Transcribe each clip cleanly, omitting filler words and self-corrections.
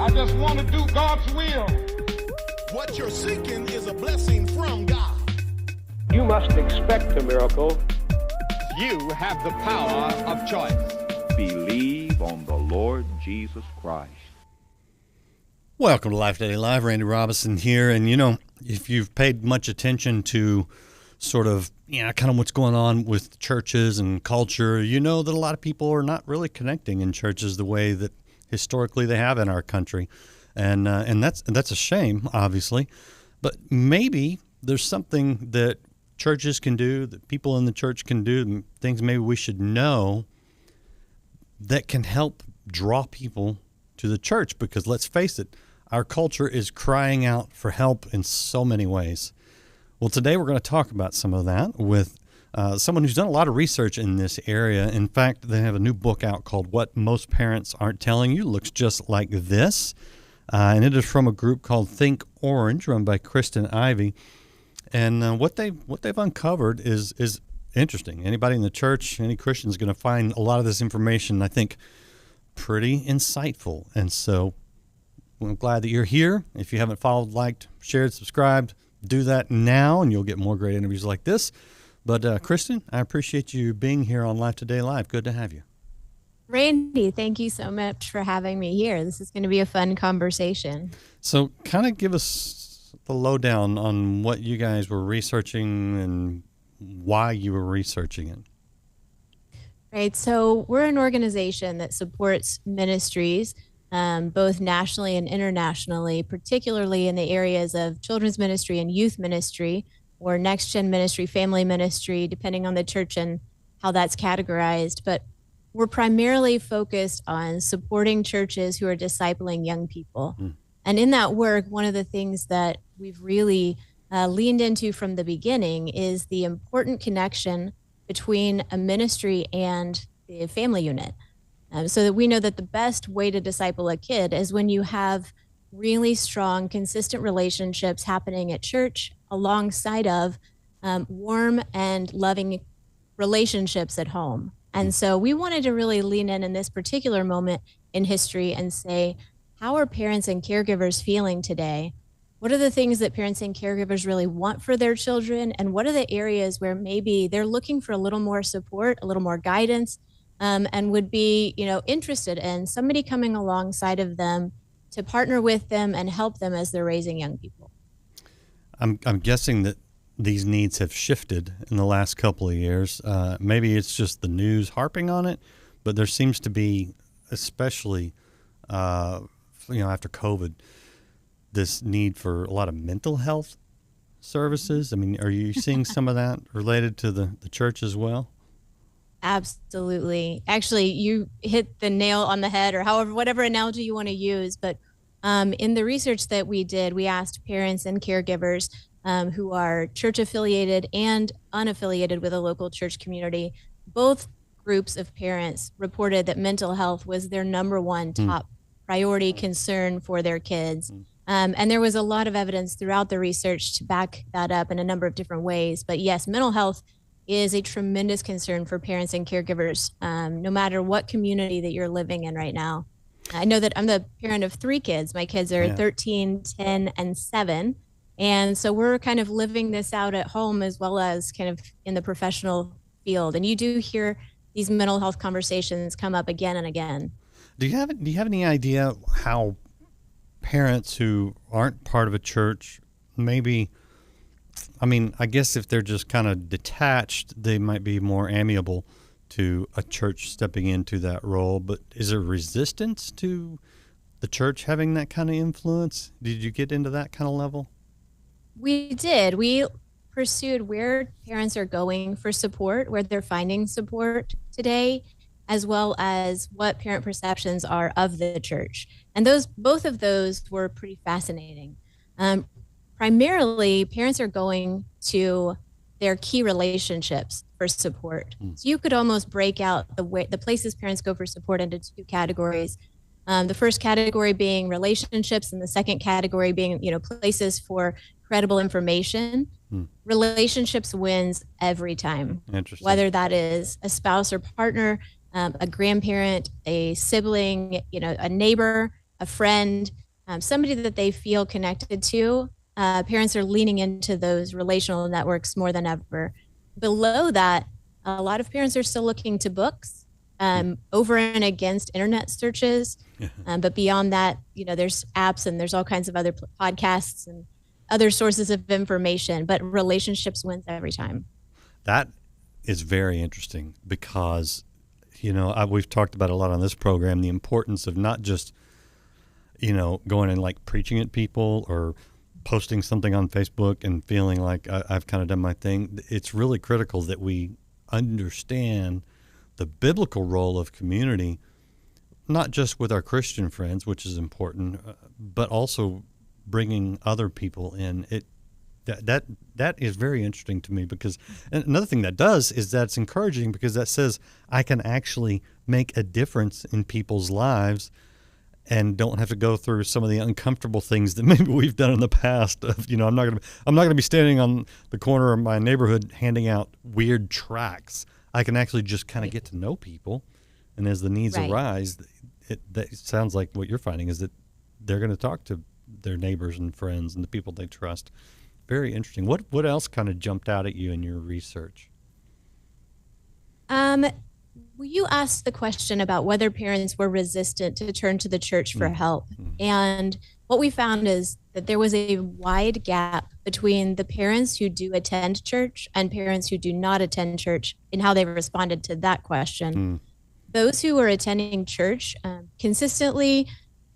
I just want to do God's will. What you're seeking is a blessing from God. You must expect a miracle. You have the power of choice. Believe on the Lord Jesus Christ. Welcome to Life Daily Live. Randy Robinson here. And, you know, if you've paid much attention to sort of, kind of what's going on with churches and culture, you know that a lot of people are not really connecting in churches the way that historically they have in our country. And that's a shame, obviously. But maybe there's something that churches can do, that people in the church can do, things maybe we should know that can help draw people to the church. Because let's face it, our culture is crying out for help in so many ways. Well, today we're going to talk about some of that with someone who's done a lot of research in this area. In fact, they have a new book out called What Most Parents Aren't Telling You. It looks just like this. And it is from a group called Think Orange, run by Kristen Ivy. And what they've uncovered is interesting. Anybody in the church, any Christian is going to find a lot of this information, I think, pretty insightful. And so I'm glad that you're here. If you haven't followed, liked, shared, subscribed, do that now, and you'll get more great interviews like this. But Kristen, I appreciate you being here on Life Today Live. Good to have you. Randy, thank you so much for having me here. This is going to be a fun conversation. So kind of give us the lowdown on what you guys were researching and why you were researching it. Right. So we're an organization that supports ministries, both nationally and internationally, particularly in the areas of children's ministry and youth ministry, or next gen ministry, family ministry, depending on the church and how that's categorized. But we're primarily focused on supporting churches who are discipling young people. And in that work, one of the things that we've really leaned into from the beginning is the important connection between a ministry and the family unit. So that we know that the best way to disciple a kid is when you have really strong, consistent relationships happening at church alongside of warm and loving relationships at home. And so we wanted to really lean in this particular moment in history and say, how are parents and caregivers feeling today? What are the things that parents and caregivers really want for their children? And what are the areas where maybe they're looking for a little more support, a little more guidance, and would be, interested in somebody coming alongside of them to partner with them and help them as they're raising young people? I'm guessing that these needs have shifted in the last couple of years. Maybe it's just the news harping on it, but there seems to be, especially, after COVID, this need for a lot of mental health services. I mean, are you seeing some of that related to the church as well? Absolutely. Actually, you hit the nail on the head, or whatever analogy you want to use. But in the research that we did, we asked parents and caregivers who are church affiliated and unaffiliated with a local church community. Both groups of parents reported that mental health was their number one top priority concern for their kids. And there was a lot of evidence throughout the research to back that up in a number of different ways. But yes, mental health is a tremendous concern for parents and caregivers, no matter what community that you're living in right now. I know that I'm the parent of 3 kids. My kids are 13, 10, and 7. And so we're kind of living this out at home as well as kind of in the professional field. And you do hear these mental health conversations come up again and again. Do you have any idea how parents who aren't part of a church, maybe, I guess if they're just kind of detached, they might be more amiable to a church stepping into that role. But is there resistance to the church having that kind of influence? Did you get into that kind of level? We did. We pursued where parents are going for support, where they're finding support today, as well as what parent perceptions are of the church. And both of those were pretty fascinating. Primarily, parents are going to their key relationships for support. So you could almost break out the places parents go for support into 2 categories. The first category being relationships, and the second category being, places for credible information. Relationships wins every time. Interesting. Whether that is a spouse or partner, a grandparent, a sibling, a neighbor, a friend, somebody that they feel connected to. Parents are leaning into those relational networks more than ever. Below that, a lot of parents are still looking to books, over and against internet searches. But beyond that, there's apps and there's all kinds of other podcasts and other sources of information, but relationships wins every time. That is very interesting because, we've talked about a lot on this program, the importance of not just, going and like preaching at people or posting something on Facebook and feeling like I've kind of done my thing. It's really critical that we understand the biblical role of community, not just with our Christian friends, which is important, but also bringing other people in. That is very interesting to me because another thing that does is that's encouraging because that says I can actually make a difference in people's lives and don't have to go through some of the uncomfortable things that maybe we've done in the past. Of I'm not gonna be standing on the corner of my neighborhood handing out weird tracts. I can actually just kind of get to know people, and as the needs arise, that sounds like what you're finding is that they're going to talk to their neighbors and friends and the people they trust. Very interesting. What else kind of jumped out at you in your research? You asked the question about whether parents were resistant to turn to the church for help. And what we found is that there was a wide gap between the parents who do attend church and parents who do not attend church in how they responded to that question. Those who were attending church consistently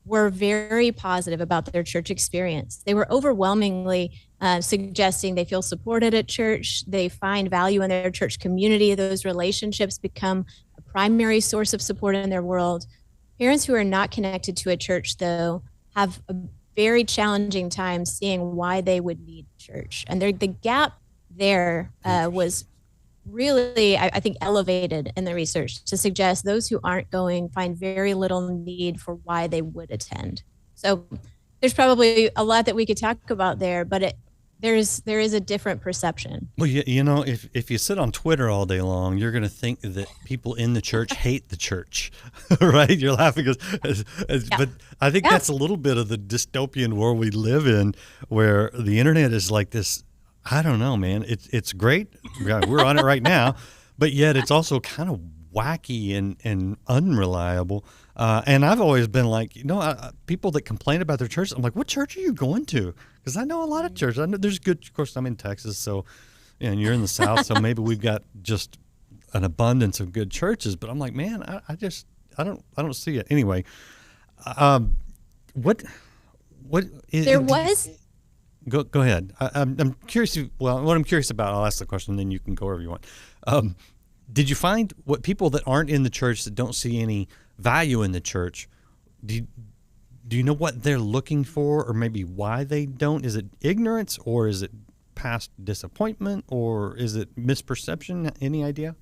were very positive about their church experience. They were overwhelmingly suggesting they feel supported at church. They find value in their church community. Those relationships become a primary source of support in their world. Parents who are not connected to a church, though, have a very challenging time seeing why they would need church. And the gap there was really, I think, elevated in the research to suggest those who aren't going find very little need for why they would attend. So there's probably a lot that we could talk about there, but there is a different perception. Well, if you sit on Twitter all day long, you're going to think that people in the church hate the church, right? You're laughing but I think that's a little bit of the dystopian world we live in, where the internet is like this. I don't know, man. It's great. We're on it right now, but yet it's also kind of wacky and unreliable. And I've always been like, people that complain about their church, I'm like, what church are you going to? Because I know a lot of churches. I know there's good. Of course, I'm in Texas, so and you're in the South, so maybe we've got just an abundance of good churches. But I'm like, man, I don't see it anyway. What is there was. Go ahead. I'm curious. What I'm curious about, I'll ask the question, and then you can go wherever you want. Did you find what people that aren't in the church, that don't see any value in the church, do you know what they're looking for, or maybe why they don't? Is it ignorance, or is it past disappointment, or is it misperception? Any idea?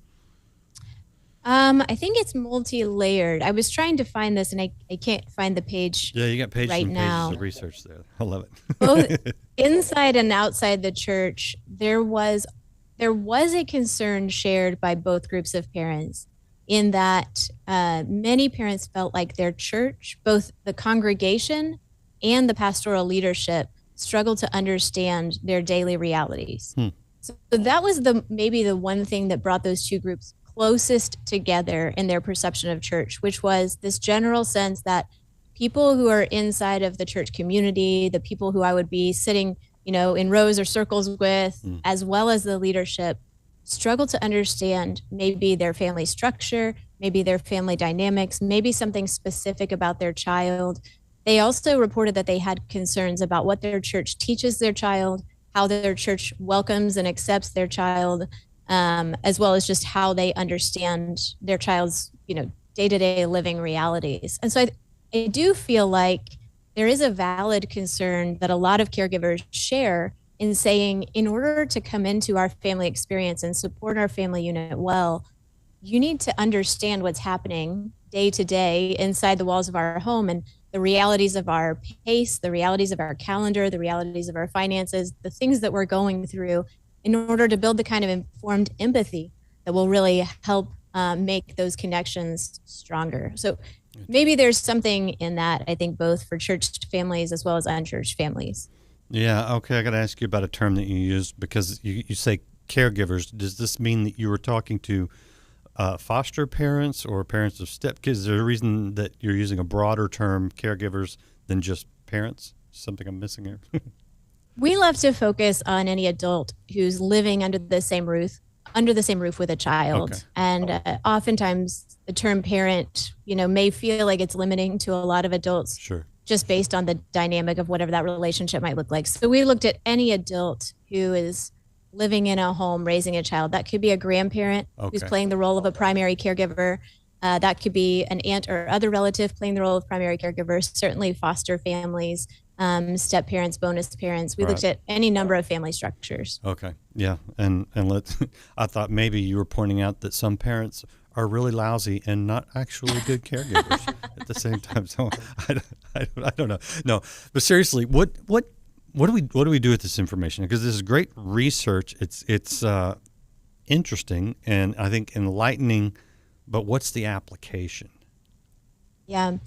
I think it's multi-layered. I was trying to find this, and I can't find the page. Yeah, you got pages right and now. Pages of research there. I love it. Both inside and outside the church, there was a concern shared by both groups of parents, in that many parents felt like their church, both the congregation and the pastoral leadership, struggled to understand their daily realities. So that was maybe the one thing that brought those two groups closest together in their perception of church, which was this general sense that people who are inside of the church community, the people who I would be sitting, in rows or circles with, as well as the leadership, struggle to understand maybe their family structure, maybe their family dynamics, maybe something specific about their child. They also reported that they had concerns about what their church teaches their child, how their church welcomes and accepts their child, as well as just how they understand their child's, day-to-day living realities. And so I do feel like there is a valid concern that a lot of caregivers share in saying, in order to come into our family experience and support our family unit well, you need to understand what's happening day to day inside the walls of our home, and the realities of our pace, the realities of our calendar, the realities of our finances, the things that we're going through, in order to build the kind of informed empathy that will really help make those connections stronger. So maybe there's something in that, I think, both for churched families as well as unchurched families. Yeah, okay, I got to ask you about a term that you used because you say caregivers. Does this mean that you were talking to foster parents or parents of stepkids? Is there a reason that you're using a broader term, caregivers, than just parents? Something I'm missing here? We love to focus on any adult who's living under the same roof with a child. Okay. And oftentimes the term parent, may feel like it's limiting to a lot of adults. Sure. Just based on the dynamic of whatever that relationship might look like. So we looked at any adult who is living in a home, raising a child. That could be a grandparent who's playing the role of a primary caregiver. That could be an aunt or other relative playing the role of primary caregiver, certainly foster families, step parents, bonus parents. We looked at any number of family structures. Okay. Yeah. And I thought maybe you were pointing out that some parents are really lousy and not actually good caregivers at the same time. So I don't know. No, but seriously, what do we do with this information? Because this is great research. It's interesting and I think enlightening, but what's the application? Yeah.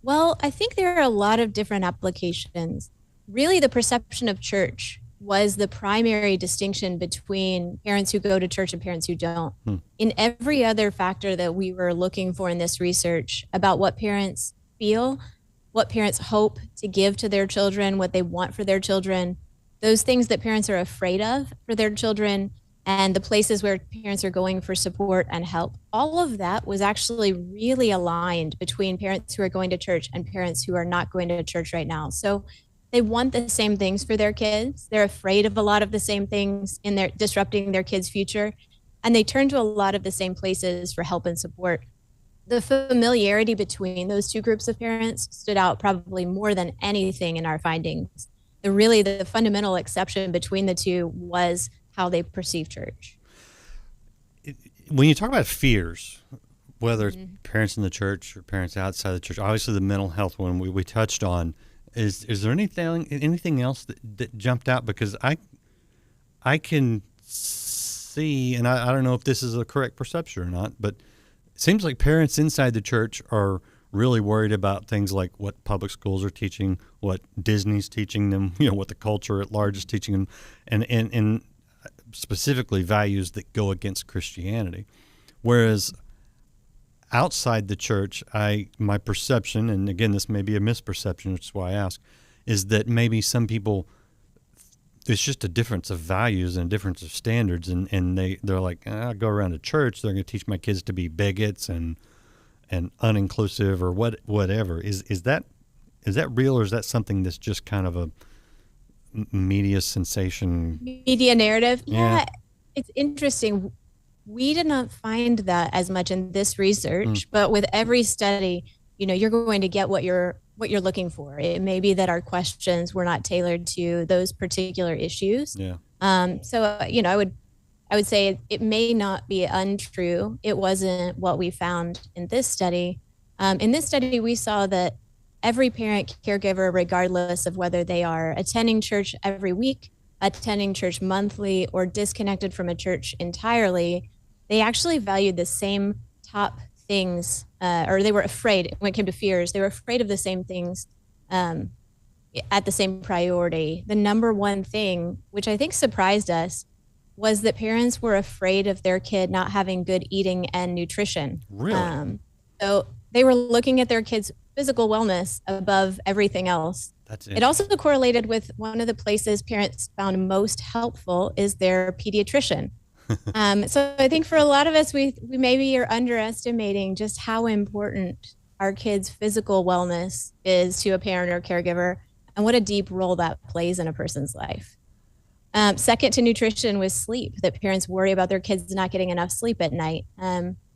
Well, I think there are a lot of different applications. Really, the perception of church was the primary distinction between parents who go to church and parents who don't. In every other factor that we were looking for in this research about what parents feel, what parents hope to give to their children, what they want for their children, those things that parents are afraid of for their children, and the places where parents are going for support and help. All of that was actually really aligned between parents who are going to church and parents who are not going to church right now. So they want the same things for their kids. They're afraid of a lot of the same things in their disrupting their kids' future. And they turn to a lot of the same places for help and support. The familiarity between those two groups of parents stood out probably more than anything in our findings. The fundamental exception between the two was how they perceive church. When you talk about fears, whether it's parents in the church or parents outside the church, obviously the mental health one we touched on, is there anything else that jumped out? Because I can see, and I don't know if this is a correct perception or not, but it seems like parents inside the church are really worried about things like what public schools are teaching, what Disney's teaching them, what the culture at large is teaching them, and specifically values that go against Christianity. Whereas outside the church, my perception, and again, this may be a misperception, which is why I ask, is that maybe some people, it's just a difference of values and a difference of standards, and they're like, I go around to church, they're going to teach my kids to be bigots and uninclusive or whatever. Is that real, or is that something that's just kind of a media sensation? Media narrative? Yeah. It's interesting. We did not find that as much in this research, but with every study, you're going to get what you're looking for. It may be that our questions were not tailored to those particular issues. Yeah. So, I would say it may not be untrue. It wasn't what we found in this study. In this study, we saw that every parent caregiver, regardless of whether they are attending church every week, attending church monthly, or disconnected from a church entirely, they actually valued the same top things, or they were afraid when it came to fears. They were afraid of the same things at the same priority. The number one thing, which I think surprised us, was that parents were afraid of their kid not having good eating and nutrition. Really? So they were looking at their kids' physical wellness above everything else. It also correlated with one of the places parents found most helpful is their pediatrician. So I think for a lot of us, we maybe are underestimating just how important our kids' physical wellness is to a parent or caregiver, and what a deep role that plays in a person's life. Second to nutrition was sleep, that parents worry about their kids not getting enough sleep at night.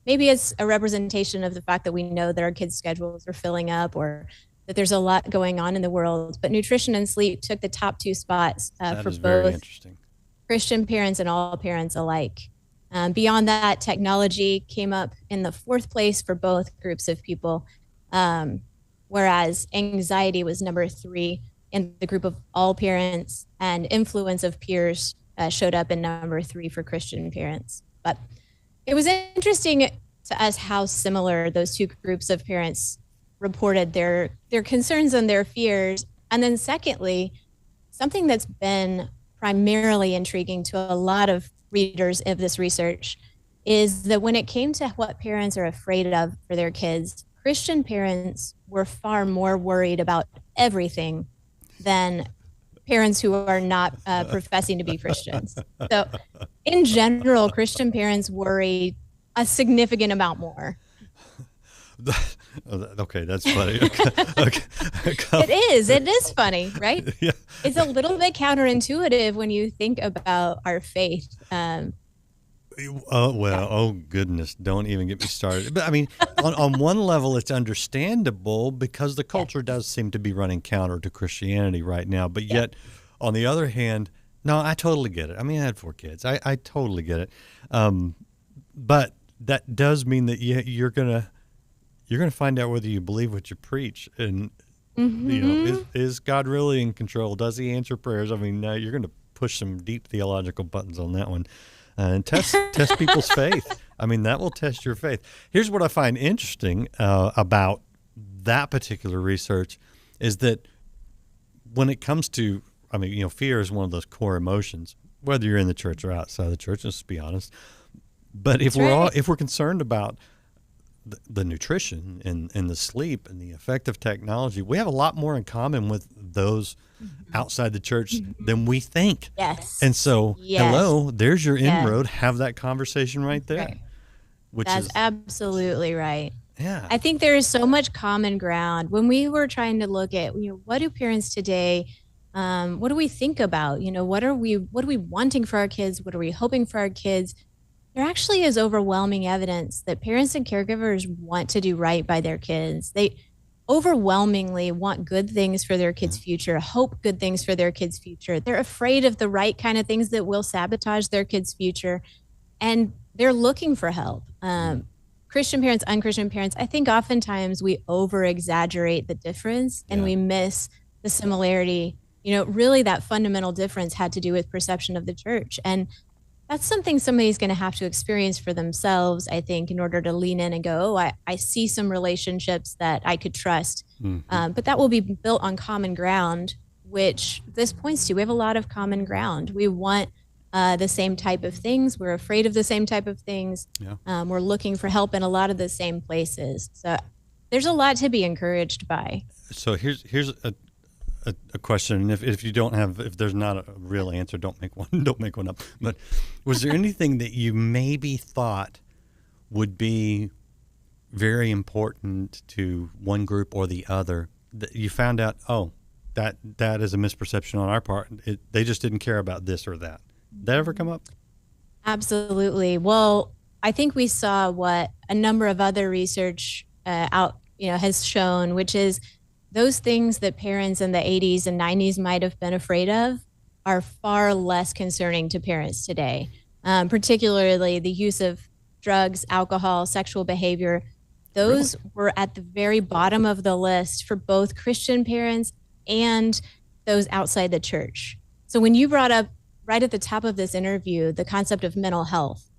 Maybe it's a representation of the fact that we know that our kids' schedules are filling up, or that there's a lot going on in the world. But nutrition and sleep took the top two spots for both Christian parents and all parents alike. Beyond that, technology came up in the fourth place for both groups of people, whereas anxiety was number 3 in the group of all parents, and influence of peers showed up in number 3 for Christian parents. But it was interesting to us how similar those two groups of parents reported their concerns and their fears. And then secondly, something that's been primarily intriguing to a lot of readers of this research is that when it came to what parents are afraid of for their kids, Christian parents were far more worried about everything than parents who are not professing to be Christians. So in general, Christian parents worry a significant amount more. Okay, that's funny. Okay. It is funny, right? Yeah. It's a little bit counterintuitive when you think about our faith. Oh goodness, don't even get me started. But I mean, on one level, it's understandable because the culture does seem to be running counter to Christianity right now. But yet, on the other hand, no, I totally get it. I mean, I had 4 kids. I totally get it. But that does mean that you're gonna find out whether you believe what you preach, and is God really in control? Does He answer prayers? I mean, you're going to push some deep theological buttons on that one. And test people's faith. I mean, that will test your faith. Here's what I find interesting about that particular research is that when it comes to, I mean, fear is one of those core emotions, whether you're in the church or outside the church, let's be honest. But if we're concerned about the nutrition and the sleep and the effect of technology, we have a lot more in common with those outside the church than we think. Yes. And so, hello, there's your inroad. Have that conversation right there. Right. That's absolutely right. Yeah. I think there is so much common ground when we were trying to look at, what do parents today, what do we think about? What are we wanting for our kids? What are we hoping for our kids? There actually is overwhelming evidence that parents and caregivers want to do right by their kids. They overwhelmingly want good things for their kids' future, hope good things for their kids' future. They're afraid of the right kind of things that will sabotage their kids' future, and they're looking for help. Christian parents, unchristian parents, I think oftentimes we over-exaggerate the difference and we miss the similarity. Really that fundamental difference had to do with perception of the church. And that's something somebody's going to have to experience for themselves, I think, in order to lean in and go, I see some relationships that I could trust. But that will be built on common ground, which this points to. We have a lot of common ground. We want the same type of things. We're afraid of the same type of things. We're looking for help in a lot of the same places. So there's a lot to be encouraged by. So here's a question. If you don't have, if there's not a real answer, don't make one up. But was there anything that you maybe thought would be very important to one group or the other that you found out, that is a misperception on our part? They just didn't care about this or that. Did that ever come up? Absolutely. Well, I think we saw what a number of other research has shown, which is those things that parents in the 80s and 90s might have been afraid of are far less concerning to parents today, particularly the use of drugs, alcohol, sexual behavior. Those were at the very bottom of the list for both Christian parents and those outside the church. So when you brought up right at the top of this interview the concept of mental health,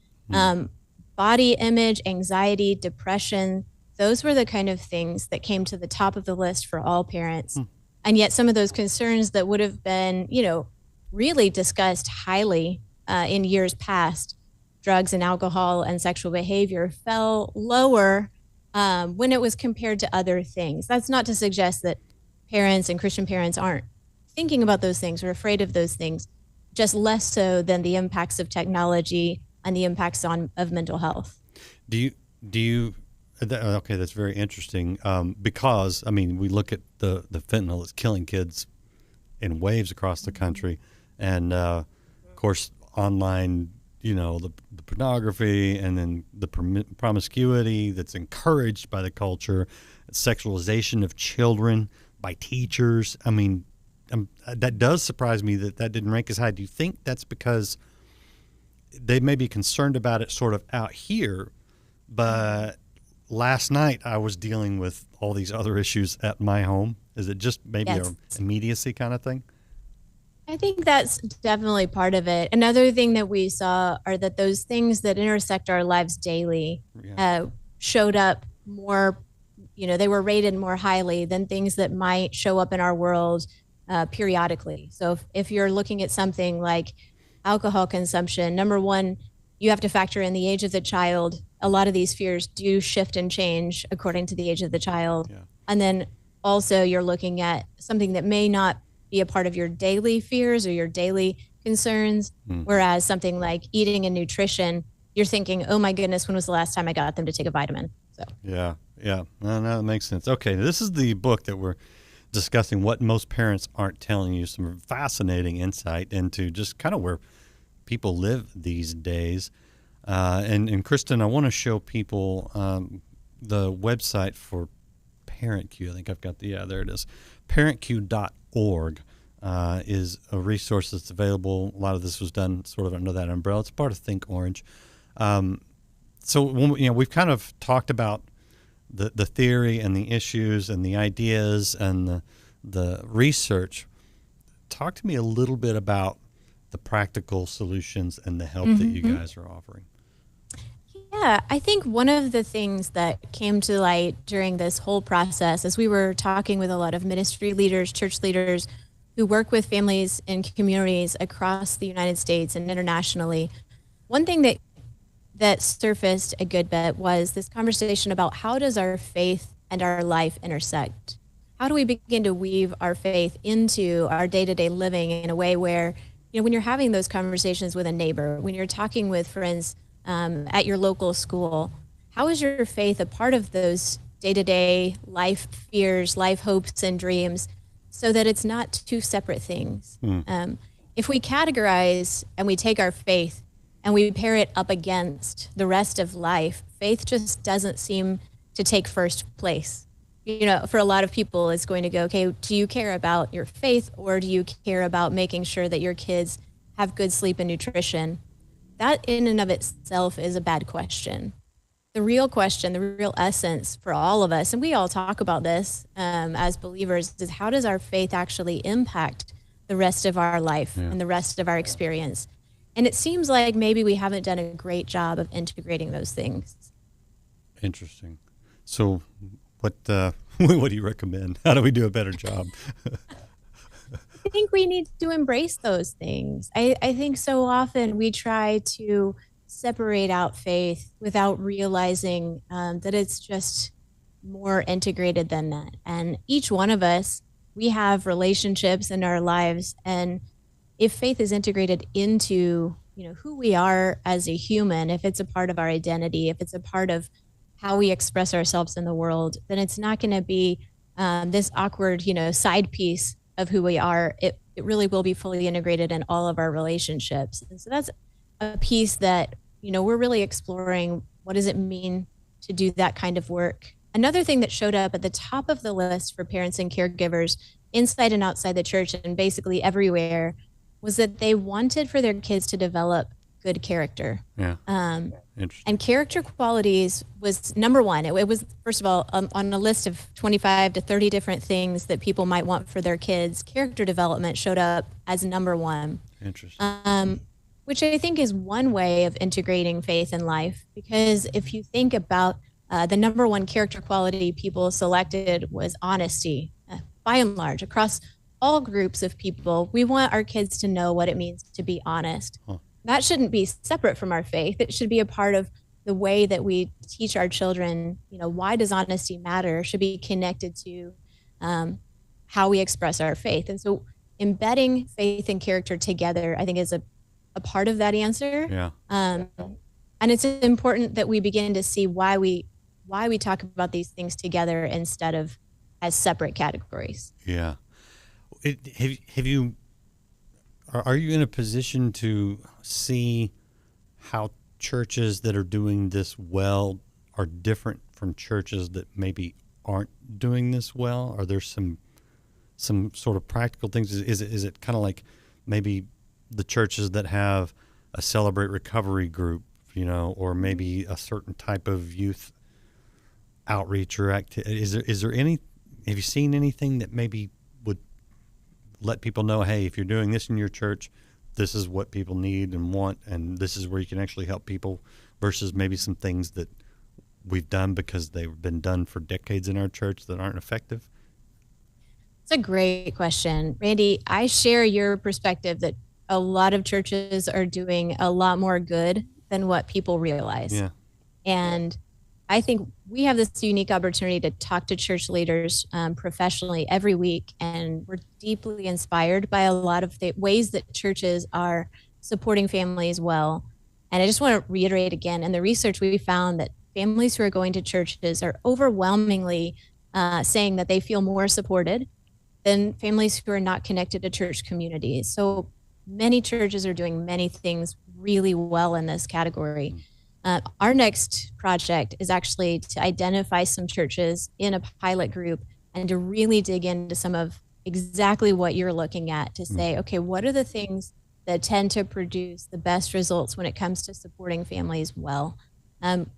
body image, anxiety, depression, those were the kind of things that came to the top of the list for all parents. And yet some of those concerns that would have been, really discussed highly in years past, drugs and alcohol and sexual behavior, fell lower when it was compared to other things. That's not to suggest that parents and Christian parents aren't thinking about those things or afraid of those things, just less so than the impacts of technology and the impacts of mental health. Do you Okay, that's very interesting because, I mean, we look at the fentanyl that's killing kids in waves across the country. And, of course, online, the pornography and then the promiscuity that's encouraged by the culture, sexualization of children by teachers. I mean, that does surprise me that didn't rank as high. Do you think that's because they may be concerned about it sort of out here, but last night I was dealing with all these other issues at my home? Is it just maybe an immediacy kind of thing? I think that's definitely part of it. Another thing that we saw are that those things that intersect our lives daily, showed up more, they were rated more highly than things that might show up in our world periodically. So if you're looking at something like alcohol consumption, number one, you have to factor in the age of the child. A lot of these fears do shift and change according to the age of the child. Yeah. And then also you're looking at something that may not be a part of your daily fears or your daily concerns, whereas something like eating and nutrition, you're thinking, oh my goodness, when was the last time I got them to take a vitamin? So yeah. No, that makes sense. Okay, this is the book that we're discussing, what most parents aren't telling you, some fascinating insight into just kind of where people live these days. And Kristen, I want to show people the website for ParentQ. I think I've got there it is. ParentQ.org is a resource that's available. A lot of this was done sort of under that umbrella. It's part of Think Orange. So we've kind of talked about the theory and the issues and the ideas and the research. Talk to me a little bit about the practical solutions and the help that you guys are offering. Yeah, I think one of the things that came to light during this whole process, as we were talking with a lot of ministry leaders, church leaders who work with families and communities across the United States and internationally, one thing that surfaced a good bit was this conversation about how does our faith and our life intersect? How do we begin to weave our faith into our day-to-day living in a way where, when you're having those conversations with a neighbor, when you're talking with friends at your local school, how is your faith a part of those day-to-day life fears, life hopes and dreams, so that it's not two separate things? If we categorize and we take our faith and we pair it up against the rest of life, faith just doesn't seem to take first place. For a lot of people, it's going to go, okay, do you care about your faith, or do you care about making sure that your kids have good sleep and nutrition? That in and of itself is a bad question. The real question, the real essence for all of us, and we all talk about this as believers, is how does our faith actually impact the rest of our life and the rest of our experience? And it seems like maybe we haven't done a great job of integrating those things. Interesting. So what do you recommend? How do we do a better job? I think we need to embrace those things. I think so often we try to separate out faith without realizing that it's just more integrated than that. And each one of us, we have relationships in our lives, and if faith is integrated into, who we are as a human, if it's a part of our identity, if it's a part of how we express ourselves in the world, then it's not going to be this awkward, side piece of who we are. It really will be fully integrated in all of our relationships. And so that's a piece that, we're really exploring. What does it mean to do that kind of work? Another thing that showed up at the top of the list for parents and caregivers inside and outside the church and basically everywhere was that they wanted for their kids to develop good character. Yeah. And character qualities was number one. It was, first of all, on a list of 25 to 30 different things that people might want for their kids, character development showed up as number one. Interesting. Which I think is one way of integrating faith in life, because if you think about the number one character quality people selected was honesty. By and large, across all groups of people, we want our kids to know what it means to be honest. That shouldn't be separate from our faith. It should be a part of the way that we teach our children, why does honesty matter, should be connected to how we express our faith. And so embedding faith and character together, I think, is a part of that answer. Yeah. And it's important that we begin to see why we talk about these things together instead of as separate categories. Yeah. Are you in a position to see how churches that are doing this well are different from churches that maybe aren't doing this well? Are there some sort of practical things? Is it kind of like maybe the churches that have a Celebrate Recovery group, or maybe a certain type of youth outreach or activity? Is there any? Have you seen anything that maybe would let people know, hey, if you're doing this in your church, this is what people need and want, and this is where you can actually help people, versus maybe some things that we've done because they've been done for decades in our church that aren't effective? It's a great question. Randy, I share your perspective that a lot of churches are doing a lot more good than what people realize. Yeah. And I think we have this unique opportunity to talk to church leaders professionally every week, and we're deeply inspired by a lot of the ways that churches are supporting families well. And I just want to reiterate again, in the research we found that families who are going to churches are overwhelmingly saying that they feel more supported than families who are not connected to church communities. So many churches are doing many things really well in this category. Our next project is actually to identify some churches in a pilot group and to really dig into some of exactly what you're looking at to say, okay, what are the things that tend to produce the best results when it comes to supporting families well?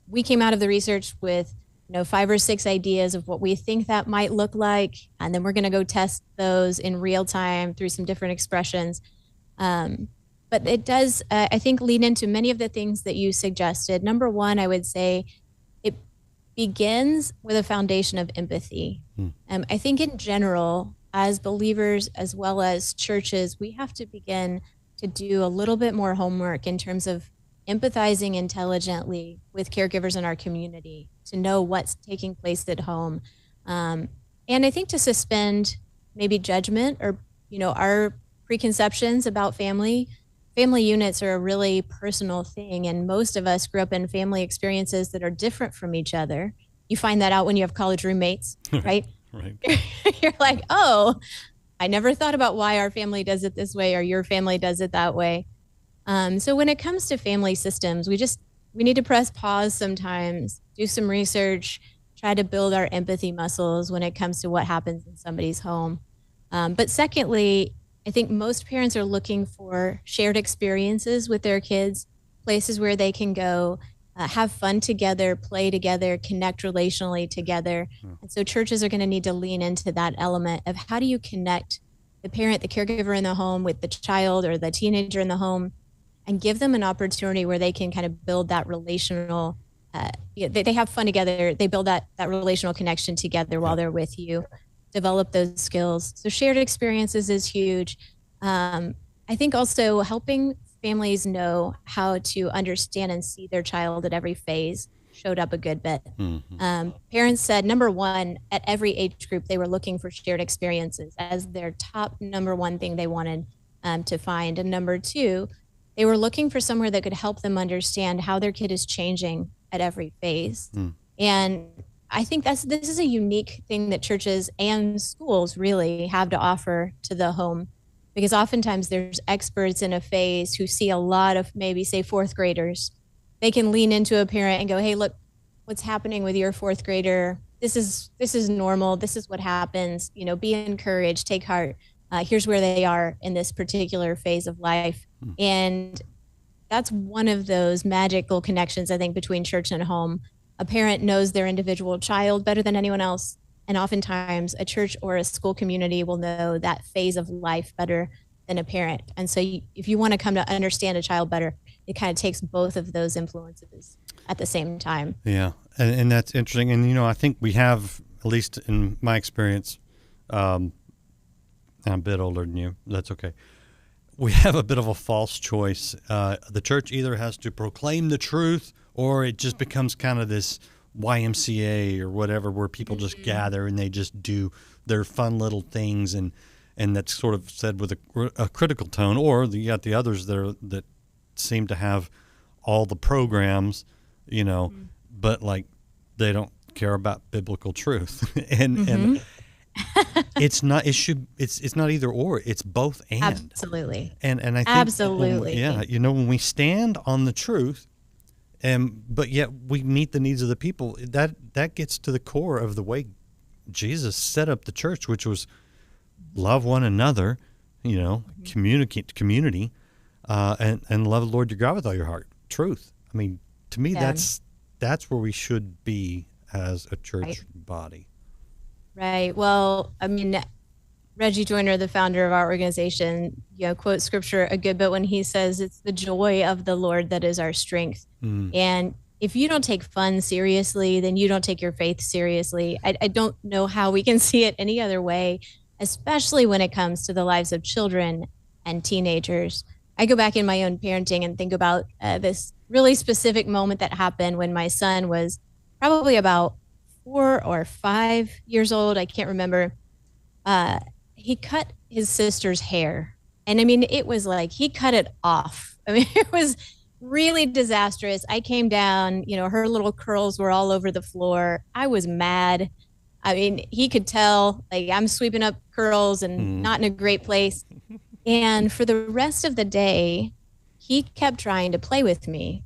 We came out of the research with 5 or 6 ideas of what we think that might look like, and then we're going to go test those in real time through some different expressions. But it does, I think, lead into many of the things that you suggested. Number one, I would say it begins with a foundation of empathy. I think in general, as believers as well as churches, we have to begin to do a little bit more homework in terms of empathizing intelligently with caregivers in our community to know what's taking place at home. And I think to suspend maybe judgment or, our preconceptions about family. Family units are a really personal thing, and most of us grew up in family experiences that are different from each other. You find that out when you have college roommates, right? Right. You're like, oh, I never thought about why our family does it this way or your family does it that way. So when it comes to family systems, we need to press pause sometimes, do some research, try to build our empathy muscles when it comes to what happens in somebody's home. But secondly, I think most parents are looking for shared experiences with their kids, places where they can go, have fun together, play together, connect relationally together. And so churches are going to need to lean into that element of how do you connect the parent, the caregiver in the home with the child or the teenager in the home, and give them an opportunity where they can kind of build that relational, they have fun together, they build that relational connection together while they're with you. Develop those skills. So shared experiences is huge. I think also helping families know how to understand and see their child at every phase showed up a good bit. Parents said, number one, at every age group, they were looking for shared experiences as their top number one thing they wanted to find. And number two, they were looking for somewhere that could help them understand how their kid is changing at every phase. And I think this is a unique thing that churches and schools really have to offer to the home, because oftentimes there's experts in a phase who see a lot of maybe say 4th graders. They can lean into a parent and go, hey, look, what's happening with your 4th grader? This is normal. This is what happens. Be encouraged, take heart. Here's where they are in this particular phase of life. And that's one of those magical connections, I think, between church and home. A parent knows their individual child better than anyone else. And oftentimes a church or a school community will know that phase of life better than a parent. And so if you want to come to understand a child better, it kind of takes both of those influences at the same time. Yeah. And that's interesting. And, I think we have, at least in my experience, I'm a bit older than you. That's okay. We have a bit of a false choice. The church either has to proclaim the truth, or it just becomes kind of this YMCA or whatever, where people just gather and they just do their fun little things, and that's sort of said with a critical tone. Or you got the others that seem to have all the programs, but like they don't care about biblical truth, and it's not either or, it's both and. Absolutely. And I think absolutely. When we stand on the truth, but yet we meet the needs of the people, that gets to the core of the way Jesus set up the church, which was love one another, community, and love the Lord your God with all your heart. Truth. I mean, to me, that's where we should be as a church body. Right. Well, I mean, Reggie Joyner, the founder of our organization, quotes scripture a good bit when he says it's the joy of the Lord that is our strength. And if you don't take fun seriously, then you don't take your faith seriously. I don't know how we can see it any other way, especially when it comes to the lives of children and teenagers. I go back in my own parenting and think about this really specific moment that happened when my son was probably about 4 or 5 years old. I can't remember. He cut his sister's hair. And I mean, it was like he cut it off. I mean, it was really disastrous. I came down, her little curls were all over the floor. I was mad. I mean, he could tell, like, I'm sweeping up curls and not in a great place. And for the rest of the day, he kept trying to play with me.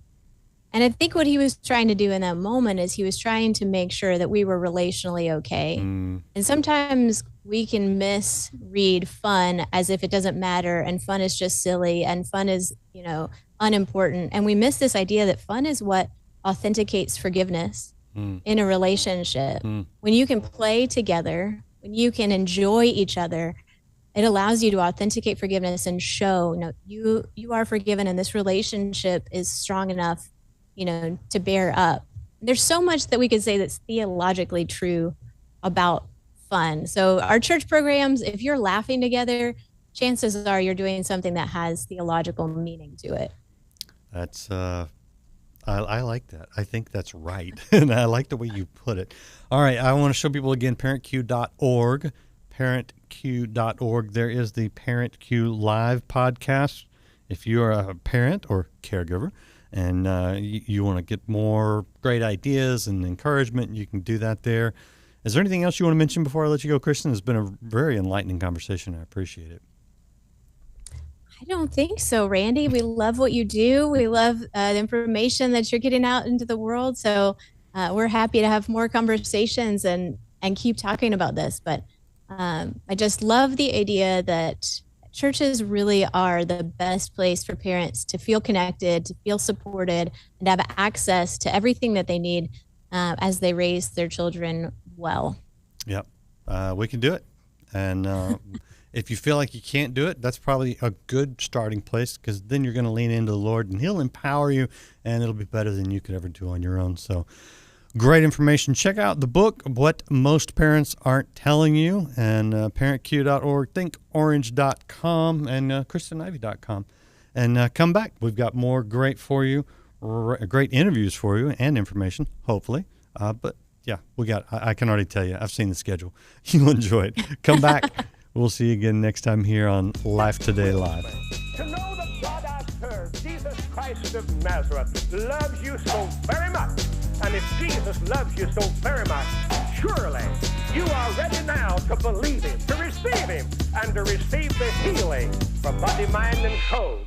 And I think what he was trying to do in that moment is he was trying to make sure that we were relationally okay. And sometimes we can misread fun as if it doesn't matter, and fun is just silly, and fun is, unimportant. And we miss this idea that fun is what authenticates forgiveness in a relationship. When you can play together, when you can enjoy each other, it allows you to authenticate forgiveness and show, you are forgiven, and this relationship is strong enough, to bear up. There's so much that we could say that's theologically true about fun. So our church programs, if you're laughing together, chances are you're doing something that has theological meaning to it. That's I like that. I think that's right. And I like the way you put it. All right, I want to show people again parentq.org. parentq.org. There is the ParentQ Live podcast. If you're a parent or caregiver and you want to get more great ideas and encouragement, you can do that there. Is there anything else you want to mention before I let you go, Kristen? It's been a very enlightening conversation. I appreciate it. I don't think so, Randy. We love what you do. We love the information that you're getting out into the world. So we're happy to have more conversations and keep talking about this. But I just love the idea that churches really are the best place for parents to feel connected, to feel supported, and have access to everything that they need as they raise their children well. Yep. We can do it. And if you feel like you can't do it, that's probably a good starting place, because then you're going to lean into the Lord and He'll empower you, and it'll be better than you could ever do on your own. So great information. Check out the book, What Most Parents Aren't Telling You, and parentq.org, thinkorange.com, and kristenivy.com. And come back. We've got more great for you, great interviews for you, and information, hopefully. But yeah, I can already tell you, I've seen the schedule. You'll enjoy it. Come back. We'll see you again next time here on Life Today Live. To know that God I serve, Jesus Christ of Nazareth, loves you so very much. And if Jesus loves you so very much, surely you are ready now to believe Him, to receive Him, and to receive the healing for body, mind, and soul.